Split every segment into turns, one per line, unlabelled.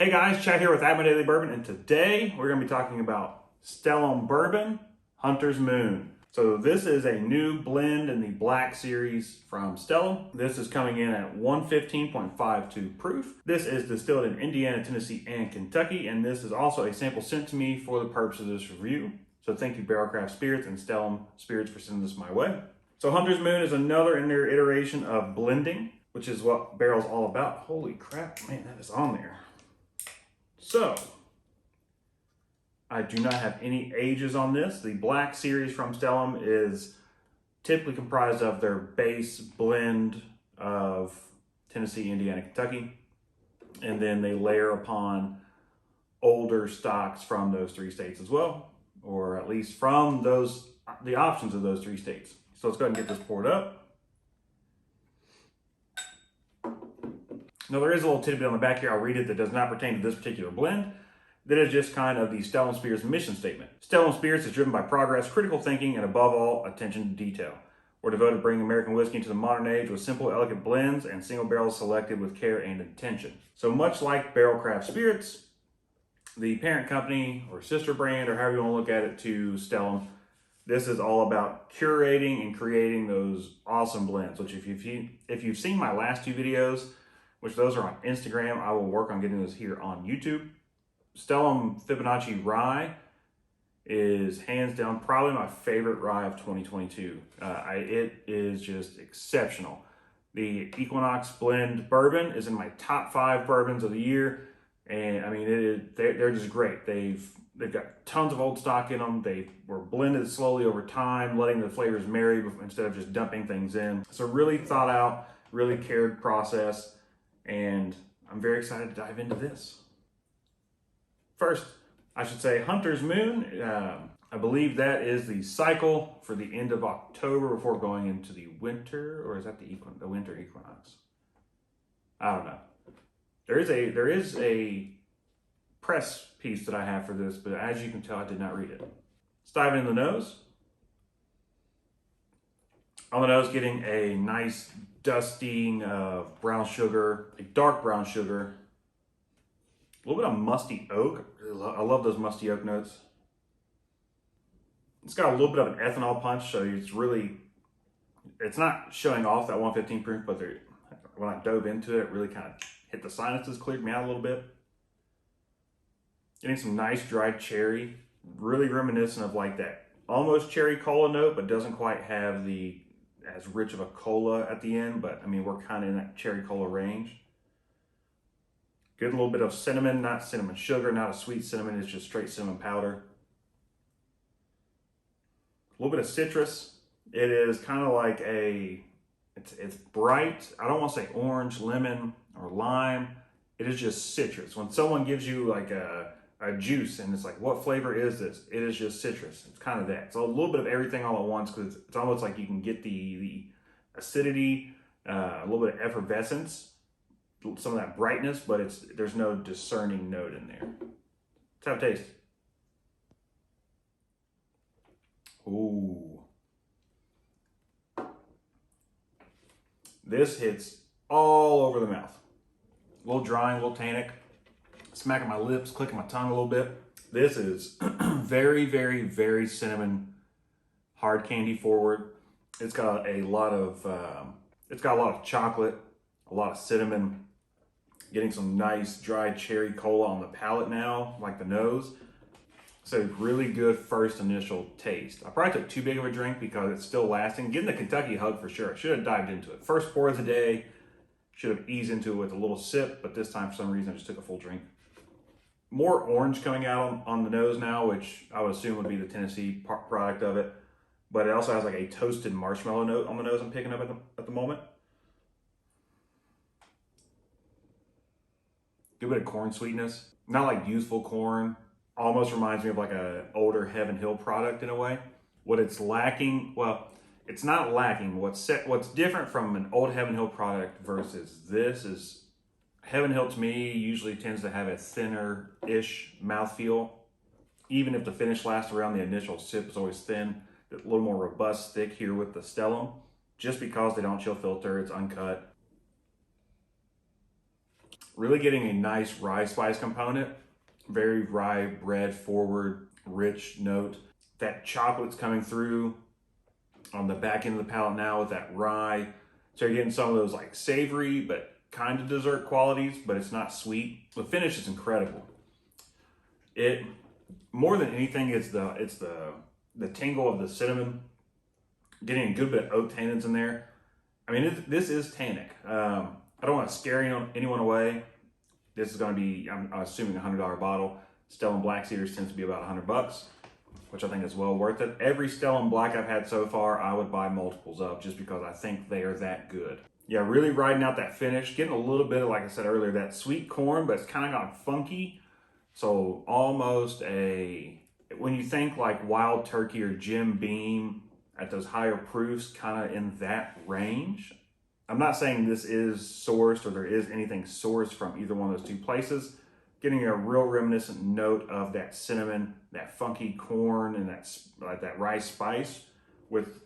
Hey guys, Chad here with At My Daily Bourbon, and today we're going to be talking about Stellum Bourbon Hunter's Moon. So this is a new blend in the Black series from Stellum. This is coming in at 115.52 proof. This is distilled in Indiana, Tennessee, and Kentucky, and this is also a sample sent to me for the purpose of this review. So thank you Barrell Spirits and Stellum Spirits for sending this my way. So Hunter's Moon is another in their iteration of blending, which is what Barrell's all about. Holy crap, man, that is on there. So, I do not have any ages on this. The Black series from Stellum is typically comprised of their base blend of Tennessee, Indiana, Kentucky, and then they layer upon older stocks from those three states as well, or at least from the options of those three states. So let's go ahead and get this poured up. Now there is a little tidbit on the back here, I'll read it, that does not pertain to this particular blend. That is just kind of the Stellum Spirits mission statement. Stellum Spirits is driven by progress, critical thinking, and above all, attention to detail. We're devoted to bringing American whiskey into the modern age with simple, elegant blends and single barrels selected with care and intention. So much like Barrell Craft Spirits, the parent company or sister brand, or however you want to look at it, to Stellum, this is all about curating and creating those awesome blends, which if you've seen my last two videos, which those are on Instagram, I will work on getting those here on YouTube. Stellum Fibonacci Rye is hands down probably my favorite rye of 2022. It is just exceptional. The Equinox Blend Bourbon is in my top 5 bourbons of the year, and I mean they're just great. They've got tons of old stock in them. They were blended slowly over time, letting the flavors marry instead of just dumping things in. So really thought out, really cared process. And I'm very excited to dive into this. First, I should say Hunter's Moon. I believe that is the cycle for the end of October before going into the winter, or is that the winter equinox? I don't know. There is a press piece that I have for this, but as you can tell, I did not read it. Let's dive into the nose. On the nose, getting a nice dusting of brown sugar, a dark brown sugar, a little bit of musty oak. I love those musty oak notes. It's got a little bit of an ethanol punch, so it's not showing off that 115 proof, but when I dove into it, it really kind of hit the sinuses, cleared me out a little bit. Getting some nice dried cherry, really reminiscent of like that almost cherry cola note, but doesn't quite have as rich of a cola at the end, but I mean, we're kind of in that cherry cola range. Good little bit of cinnamon, not cinnamon sugar, not a sweet cinnamon, it's just straight cinnamon powder. A little bit of citrus. It is kind of like it's bright. I don't want to say orange, lemon, or lime. It is just citrus. When someone gives you like a juice and it's like, what flavor is this? It is just citrus. It's kind of that. So a little bit of everything all at once, because it's almost like you can get the acidity, a little bit of effervescence, some of that brightness, but there's no discerning note in there. Let's have a taste. Ooh. This hits all over the mouth. A little dry, a little tannic. Smacking my lips, clicking my tongue a little bit. This is very, very, very cinnamon, hard candy forward. It's got a lot of chocolate, a lot of cinnamon. Getting some nice dried cherry cola on the palate now, like the nose. So really good first initial taste. I probably took too big of a drink because it's still lasting. Getting the Kentucky hug for sure. I should have dived into it. First pour of the day, should have eased into it with a little sip, but this time for some reason I just took a full drink. More orange coming out on the nose now, which I would assume would be the Tennessee product of it. But it also has like a toasted marshmallow note on the nose I'm picking up at the moment. Good bit of corn sweetness. Not like youthful corn. Almost reminds me of like an older Heaven Hill product in a way. What it's lacking, well, it's not lacking. What's different from an old Heaven Hill product versus this is Heaven Hill to me usually tends to have a thinner-ish mouthfeel. Even if the finish lasts around, the initial sip is always thin. A little more robust, thick here with the Stellum. Just because they don't chill filter, it's uncut. Really getting a nice rye spice component. Very rye bread forward, rich note. That chocolate's coming through on the back end of the palate now with that rye. So you're getting some of those like savory, but kind of dessert qualities, but it's not sweet. The finish is incredible. It, more than anything, it's the tingle of the cinnamon, getting a good bit of oak tannins in there. I mean, this is tannic. I don't want to scare anyone away. This is going to be, I'm assuming, a $100 bottle. Stellum Black Cedars tends to be about $100, which I think is well worth it. Every Stellum Black I've had so far, I would buy multiples of just because I think they are that good. Yeah, really riding out that finish, getting a little bit of, like I said earlier, that sweet corn, but it's kind of gone funky. So almost when you think like Wild Turkey or Jim Beam at those higher proofs, kind of in that range. I'm not saying this is sourced or there is anything sourced from either one of those two places. Getting a real reminiscent note of that cinnamon, that funky corn, and that rice spice. With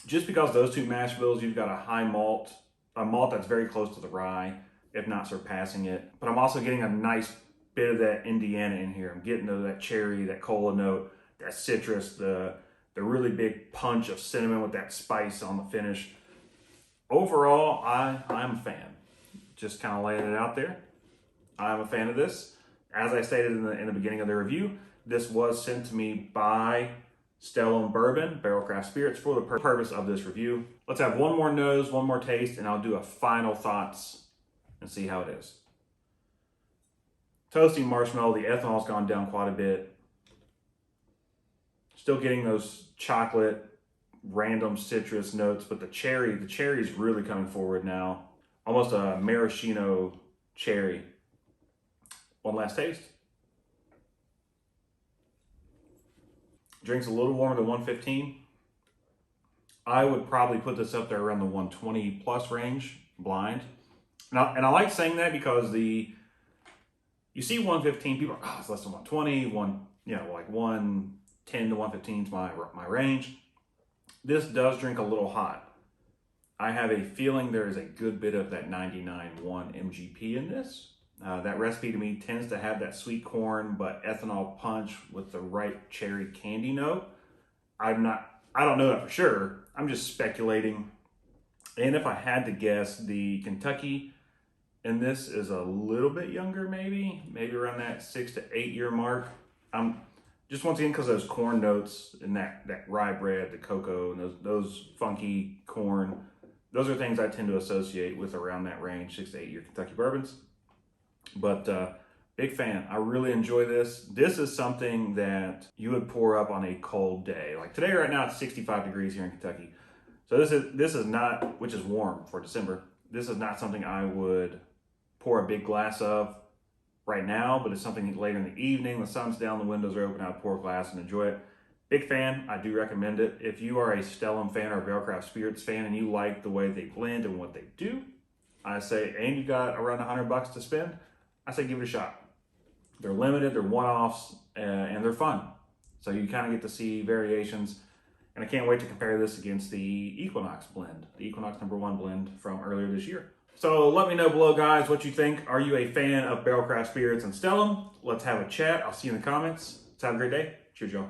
just because those two mash bills, you've got a malt that's very close to the rye, if not surpassing it. But I'm also getting a nice bit of that Indiana in here. I'm getting that cherry, that cola note, that citrus, the really big punch of cinnamon with that spice on the finish. Overall, I'm a fan. Just kind of laying it out there. I'm a fan of this. As I stated in the beginning of the review, this was sent to me by Stellum Bourbon, Barrel Craft Spirits, for the purpose of this review. Let's have one more nose, one more taste, and I'll do a final thoughts and see how it is. Toasting marshmallow, the ethanol's gone down quite a bit. Still getting those chocolate, random citrus notes, but the cherry is really coming forward now. Almost a maraschino cherry. One last taste. Drink's a little warmer than 115. I would probably put this up there around the 120 plus range, blind. And I like saying that because you see 115, people are, oh, it's less than 120, like 110 to 115 is my range. This does drink a little hot. I have a feeling there is a good bit of that 99.1 MGP in this. That recipe to me tends to have that sweet corn, but ethanol punch with the right cherry candy note. I don't know that for sure. I'm just speculating. And if I had to guess, the Kentucky in this is a little bit younger, maybe around that 6 to 8 year mark. Just once again, because those corn notes and that rye bread, the cocoa, and those funky corn, those are things I tend to associate with around that range, 6 to 8 year Kentucky bourbons. But big fan. I really enjoy this. This is something that you would pour up on a cold day. Like today, right now, it's 65 degrees here in Kentucky. So this is not, which is warm for December. This is not something I would pour a big glass of right now, but it's something later in the evening, the sun's down, the windows are open, I'll pour a glass and enjoy it. Big fan. I do recommend it. If you are a Stellum fan or a Barrel Craft Spirits fan and you like the way they blend and what they do, I say, and you got around $100 to spend, I say give it a shot. They're limited, they're one-offs, and they're fun. So you kind of get to see variations. And I can't wait to compare this against the Equinox blend, the Equinox #1 blend from earlier this year. So let me know below, guys, what you think. Are you a fan of Barrel Craft Spirits and Stellum? Let's have a chat. I'll see you in the comments. Let's have a great day. Cheers, y'all.